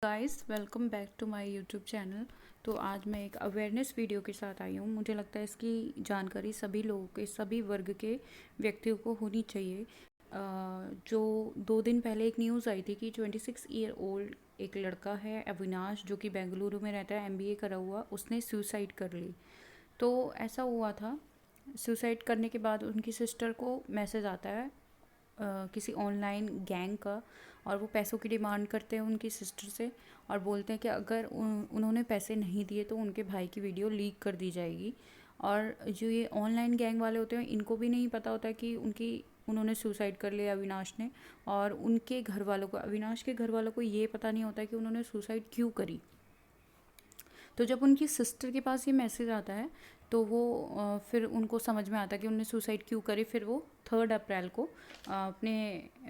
Guys welcome back to my YouTube channel. तो आज मैं एक अवेयरनेस वीडियो के साथ आई हूँ। मुझे लगता है इसकी जानकारी सभी लोगों के, सभी वर्ग के व्यक्तियों को होनी चाहिए। जो 2 दिन पहले एक न्यूज़ आई थी कि 26 ईयर ओल्ड एक लड़का है अविनाश, जो कि बेंगलुरु में रहता है, एमबीए करा हुआ, उसने सुसाइड कर ली। तो ऐसा हुआ था, सुसाइड करने के बाद उनकी सिस्टर को मैसेज आता है किसी ऑनलाइन गैंग का, और वो पैसों की डिमांड करते हैं उनकी सिस्टर से, और बोलते हैं कि अगर उन्होंने पैसे नहीं दिए तो उनके भाई की वीडियो लीक कर दी जाएगी। और जो ये ऑनलाइन गैंग वाले होते हैं, इनको भी नहीं पता होता कि उन्होंने सुसाइड कर लिया अविनाश ने, और उनके घर वालों को, अविनाश के घर वालों को ये पता नहीं होता कि उन्होंने सुसाइड क्यों करी। तो जब उनकी सिस्टर के पास ये मैसेज आता है तो वो फिर उनको समझ में आता है कि उन्होंने सुसाइड क्यों करी। फिर वो 3 अप्रैल को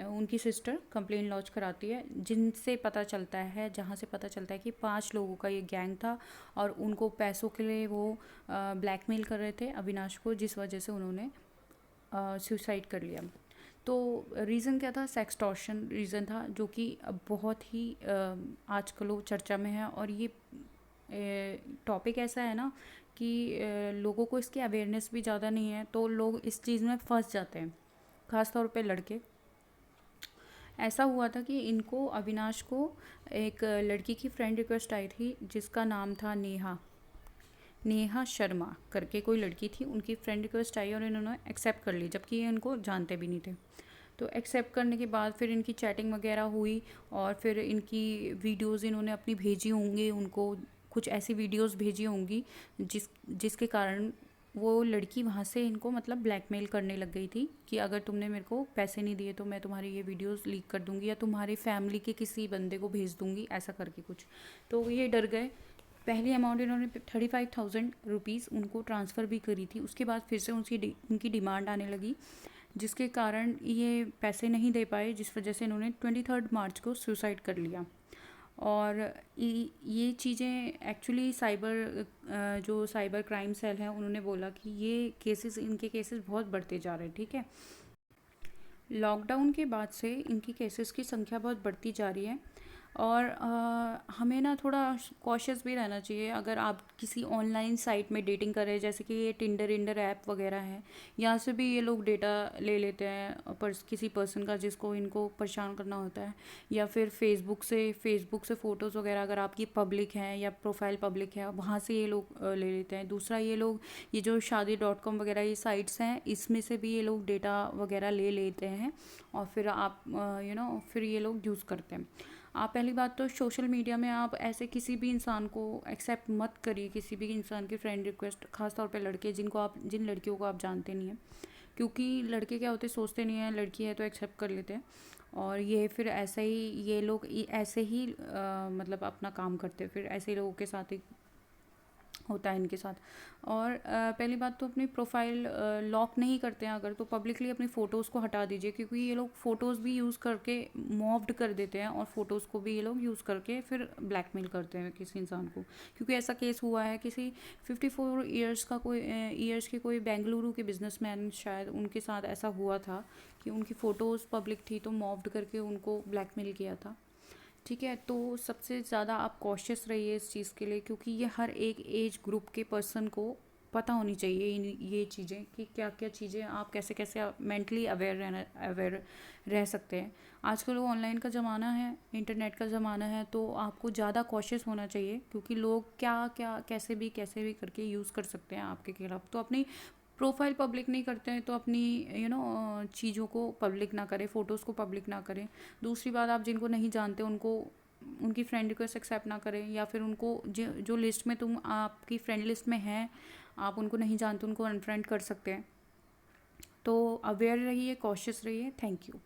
उनकी सिस्टर कंप्लेन लॉन्च कराती है, जिनसे पता चलता है, जहाँ से पता चलता है कि 5 लोगों का ये गैंग था और उनको पैसों के लिए वो ब्लैकमेल कर रहे थे अविनाश को, जिस वजह से उन्होंने सुसाइड कर लिया। तो रीज़न क्या था? सेक्सटॉर्शन रीज़न था, जो कि बहुत ही आजकल वो चर्चा में है। और ये टॉपिक ऐसा है ना कि लोगों को इसकी अवेयरनेस भी ज़्यादा नहीं है, तो लोग इस चीज़ में फंस जाते हैं, ख़ास तौर पे लड़के। ऐसा हुआ था कि इनको, अविनाश को, एक लड़की की फ्रेंड रिक्वेस्ट आई थी जिसका नाम था नेहा, नेहा शर्मा करके कोई लड़की थी। उनकी फ्रेंड रिक्वेस्ट आई और इन्होंने एक्सेप्ट कर ली, जबकि ये इनको जानते भी नहीं थे। तो एक्सेप्ट करने के बाद फिर इनकी चैटिंग वगैरह हुई, और फिर इनकी वीडियोस इन्होंने अपनी भेजी होंगी उनको, कुछ ऐसी वीडियोस भेजी होंगी जिसके कारण वो लड़की वहाँ से इनको मतलब ब्लैकमेल करने लग गई थी कि अगर तुमने मेरे को पैसे नहीं दिए तो मैं तुम्हारी ये वीडियोस लीक कर दूंगी या तुम्हारी फैमिली के किसी बंदे को भेज दूंगी, ऐसा करके कुछ। तो ये डर गए। पहली अमाउंट इन्होंने 35,000 रुपीज़ उनको ट्रांसफ़र भी करी थी। उसके बाद फिर से उनकी डिमांड आने लगी, जिसके कारण ये पैसे नहीं दे पाए, जिस वजह से इन्होंने 23 मार्च को सुसाइड कर लिया। और ये चीज़ें एक्चुअली जो साइबर क्राइम सेल है, उन्होंने बोला कि इनके केसेस बहुत बढ़ते जा रहे हैं। ठीक है, लॉकडाउन के बाद से इनकी केसेस की संख्या बहुत बढ़ती जा रही है। और हमें ना थोड़ा कॉशियस भी रहना चाहिए। अगर आप किसी ऑनलाइन साइट में डेटिंग कर रहे हैं, जैसे कि ये टिंडर इंडर ऐप वगैरह है, यहाँ से भी ये लोग डेटा ले लेते हैं किसी पर्सन का जिसको इनको परेशान करना होता है। या फिर फेसबुक से फ़ोटोज़ वगैरह अगर आपकी पब्लिक हैं या प्रोफाइल पब्लिक है, वहाँ से ये लोग ले लेते हैं। दूसरा, ये जो शादी.com वगैरह ये साइट्स हैं, इसमें से भी ये लोग डेटा वगैरह ले लेते हैं, और फिर फिर ये लोग यूज़ करते हैं। आप पहली बात तो सोशल मीडिया में आप ऐसे किसी भी इंसान को एक्सेप्ट मत करिए, किसी भी इंसान की फ्रेंड रिक्वेस्ट, खास तौर पे लड़के जिन लड़कियों को आप जानते नहीं हैं। क्योंकि लड़के क्या होते, सोचते नहीं हैं, लड़की है तो एक्सेप्ट कर लेते हैं, और ये फिर ऐसे ही ये लोग ऐसे ही मतलब अपना काम करते हैं, फिर ऐसे ही लोगों के साथ ही होता है इनके साथ। और पहली बात तो अपनी प्रोफाइल लॉक नहीं करते हैं अगर, तो पब्लिकली अपनी फ़ोटोज़ को हटा दीजिए, क्योंकि ये लोग फ़ोटोज़ भी यूज़ करके मॉफ्ड कर देते हैं, और फ़ोटोज़ को भी ये लोग यूज़ करके फिर ब्लैकमेल करते हैं किसी इंसान को। क्योंकि ऐसा केस हुआ है, किसी 54 ईयर्स के कोई बेंगलुरु के बिजनेसमैन, शायद उनके साथ ऐसा हुआ था कि उनकी फ़ोटोज़ पब्लिक थी तो मॉफ्ड करके उनको ब्लैकमेल किया था। ठीक है, तो सबसे ज़्यादा आप कॉशियस रहिए इस चीज़ के लिए, क्योंकि ये हर एक एज ग्रुप के पर्सन को पता होनी चाहिए ये चीज़ें, कि क्या क्या चीज़ें आप कैसे कैसे मेंटली अवेयर रह सकते हैं। आजकल वो ऑनलाइन का ज़माना है, इंटरनेट का ज़माना है, तो आपको ज़्यादा कॉशियस होना चाहिए, क्योंकि लोग क्या क्या कैसे भी करके यूज़ कर सकते हैं आपके खिलाफ। तो अपनी प्रोफाइल पब्लिक नहीं करते हैं तो अपनी चीज़ों को पब्लिक ना करें, फ़ोटोज़ को पब्लिक ना करें। दूसरी बात, आप जिनको नहीं जानते उनको उनकी फ्रेंड रिक्वेस्ट एक्सेप्ट ना करें, या फिर उनको जो लिस्ट में आपकी फ्रेंड लिस्ट में हैं, आप उनको नहीं जानते, उनको अनफ्रेंड कर सकते हैं। तो अवेयर रहिए, कॉशियस रहिए। Thank you.